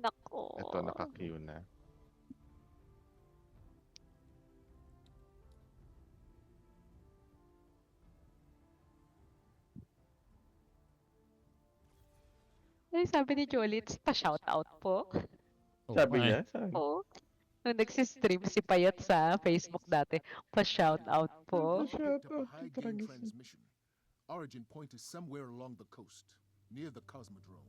Nako. Ito, naka-queue na. Ay, sabi ni Jolits, pa-shoutout po. Oo Sabi nga eh. niya, saan? Oo. Nung nagsistream si Payat sa Facebook dati, pa-shoutout po. Picked up a Shoutout, high gain tragis. transmission. Origin point is somewhere along the coast, near the Cosmodrome.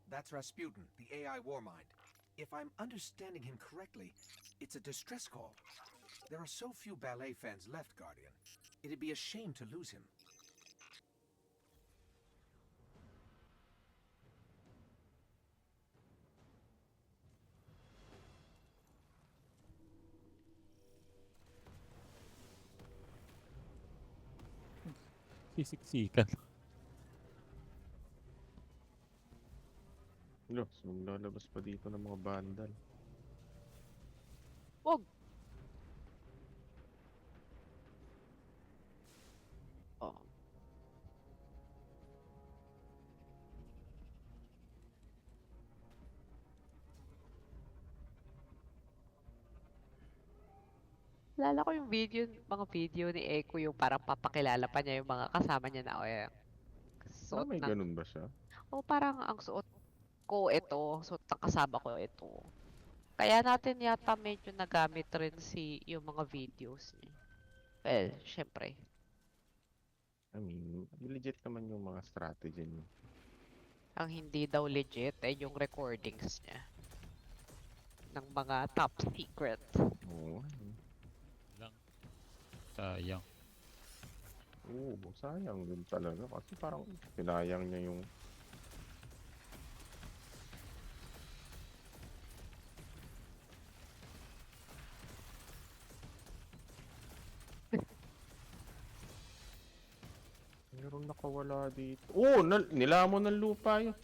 That's Rasputin, the AI Warmind. If I'm understanding him correctly, it's a distress call. There are so few ballet fans left, Guardian. It'd be a shame to lose him. Sisiksikan. Lo, lalabas pa dito ng mga bandal. Wag. Oh. Lala ko yung video, mga video ni Echo yung parang papakilala pa niya yung mga kasama niya na suot May ng, ganun ba siya? parang ang suot ko ito, suot ng kasama ko ito. Kaya natin yata medyo nagamit rin yung mga videos niya. Well, syempre. I mean, legit naman yung mga strategy niya. Ang hindi daw legit ay yung recordings niya. Ng mga top secret. Oo. Lang. Sayang. Oo, sayang din talaga. Kasi parang pinayang niya yung... Meron nakawala dito. Oo, nilamon ng lupa yun.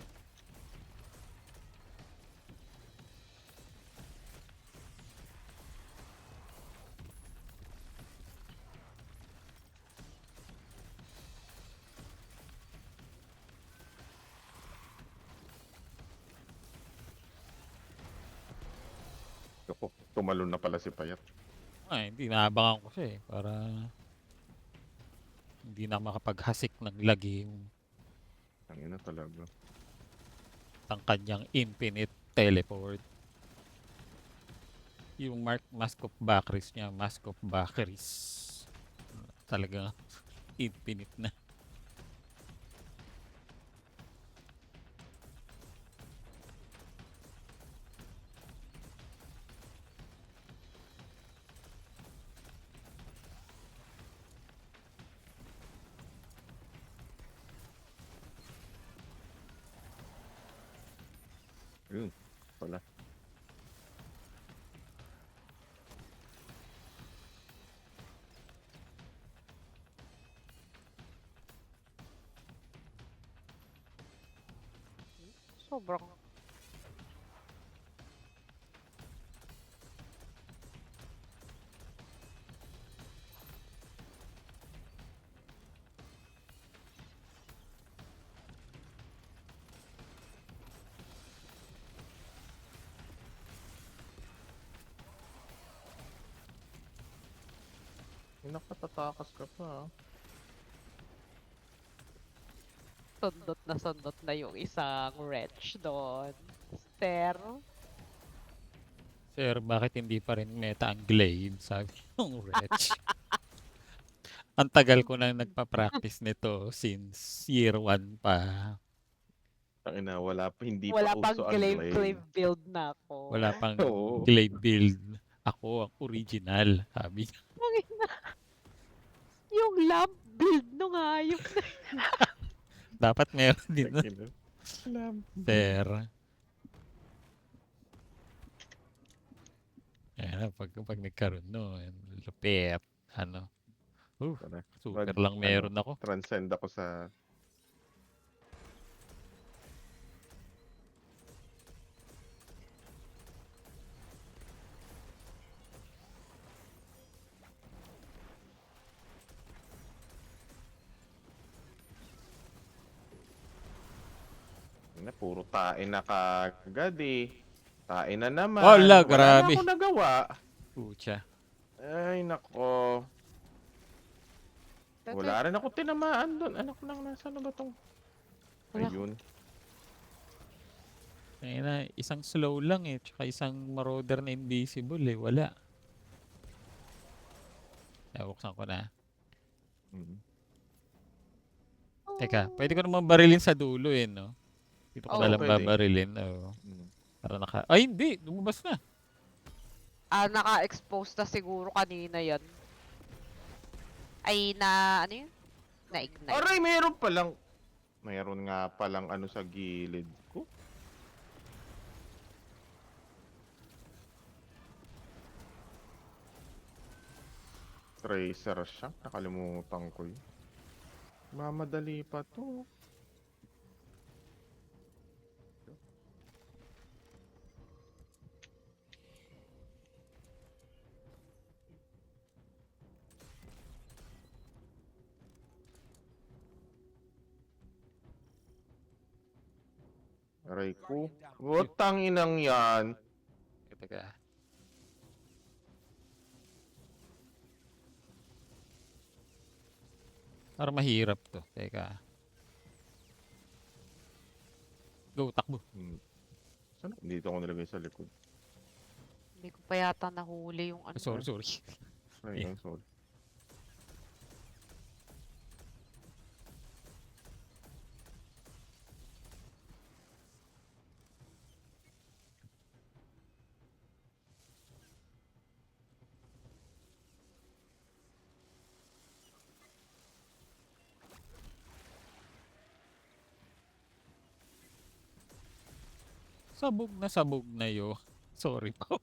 Ako, tumalon na pala si Payat. Ay, hindi naabangan ko siya eh. Para hindi na makapaghasik ng lagim Ang ina talaga. ang kanyang infinite teleport. Yung Mask of Bakris niya, Mask of Bakris. Talaga infinite na. Yun, pala. Sobrang Nakatatakas ka pa. sundot na yung isang wretch doon. Sir, Sir, bakit hindi pa rin meta ang Glaive? Sabi yung Wretch. Ang tagal ko nang nagpa-practice nito since year 1 pa. Ang ina, wala pa, hindi wala pa pang uso ang claim glaive. build na ako. Wala pang Oo. Glaive build. Ako ang original, sabi niya. Yung lamp build nung hayop na. Dapat meron din na, Alam. sir. Ayan, pag nagkaroon no, lupit, ano. Tara. Super lang meron ako. Transcend ako sa... Na, puro tae na kagad eh. Tae na naman. Wala, Wala grabe. na ako nagawa. Pucha. Ay, nako. Wala rin ako tinamaan doon. Anak lang, nasa na ba tong? Wala. Ayun. Ayun na, isang slow lang eh. Tsaka isang marauder na invisible eh. Wala. Buksan ko na. Mm. Teka, pwede ko naman barilin sa dulo eh, no? Dito ko Oo, na lang pwede. babarilin. Oo. Mm. Para naka... Ay, hindi! Lumabas na. Naka-expose na siguro kanina yan. Ay, ano yun? Na-ignite. Aray, mayroon palang. Mayroon nga palang ano sa gilid ko. Tracer siya. Nakalimutan ko yun. Mamadali pa to. Aray ko. Butang inang yan. Teka. Para mahirap to. Teka. Go, takbo. Saan? Dito ako nilagay sa likod. Hindi ko pa yata nahuli yung ano. Sorry, sorry. Ay, ang sorry. Sabog na yo. Sorry po.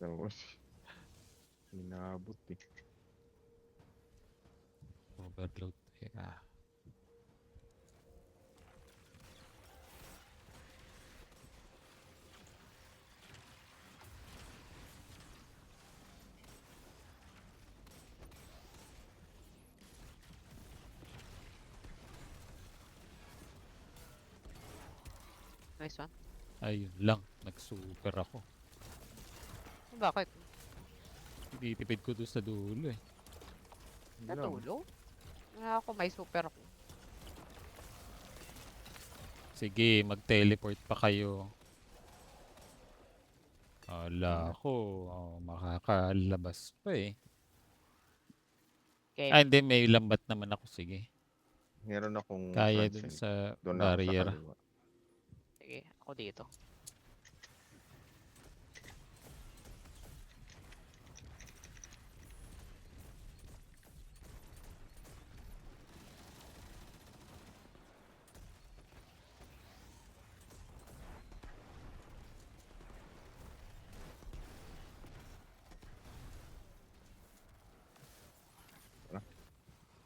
Tapos, inabot eh. Overload. Teka. Nice one. Ayun lang. Nag-super ako. Bakit? Tinitipid ko doon sa dulo eh. Yun lang. Natulo? Ako, may super ako. Sige, mag-teleport pa kayo. Ala ko, makakalabas pa eh. Okay. Hindi, may lambat naman ako. Sige. Meron akong Kaya dun transcend. sa Doon ako sa barrier. kaliwa. Sige, ako dito.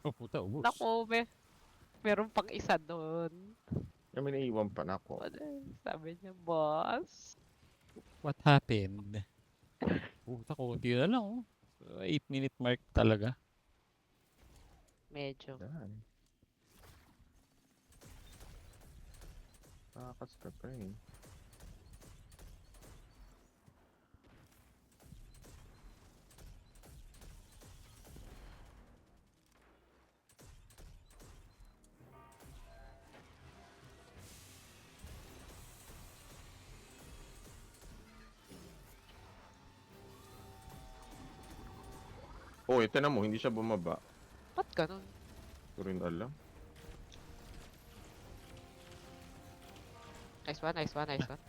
Oh, puta, ubus. Naku, meron pang isa doon. Kami naiwan pa na ako. Sabi niya, boss. What happened? Puta, konti na lang oh. 8-minute mark talaga. Medyo. Yan. Takas ka pa eh. Oh, ito na mo, hindi siya bumaba. Ba't ganun? Hindi ko rin alam. Nice one, nice one, nice one.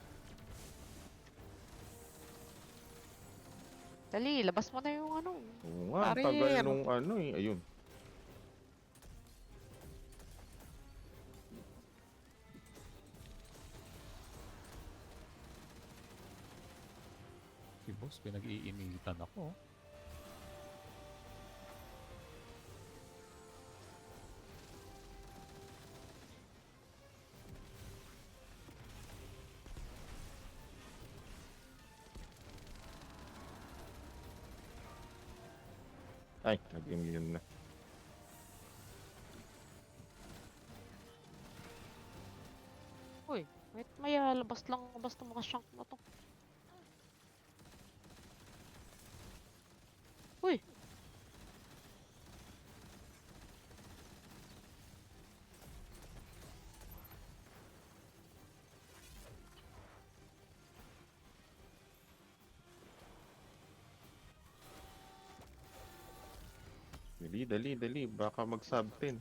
Dali, labas mo na yung ano. Oo nga, ang Pare, tagal ano? nung ano eh. Ayun. Si boss, pinag-iinitan ako. Ay, nag-immune na. Uy, wait, may labas lang basta mga shank na to. Uy! Dali, dali, dali. Baka mag-sub 10.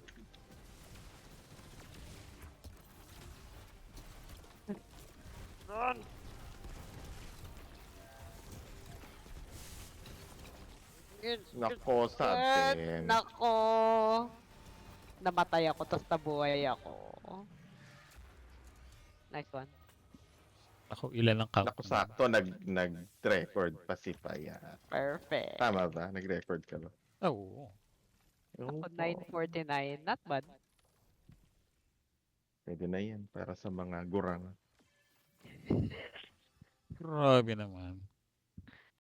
Nako, sub 10. Nako! Namatay ako, tapos nabuhay ako. Nice one. Ako, ilan ang count Nako, mo? sakto. Nag-record pa si Paya. Perfect. Tama ba? Nag-record ka ba? Oo. Ako, Oo, 9:49. Not bad. pwede na yan para sa mga gurang. Grabe naman.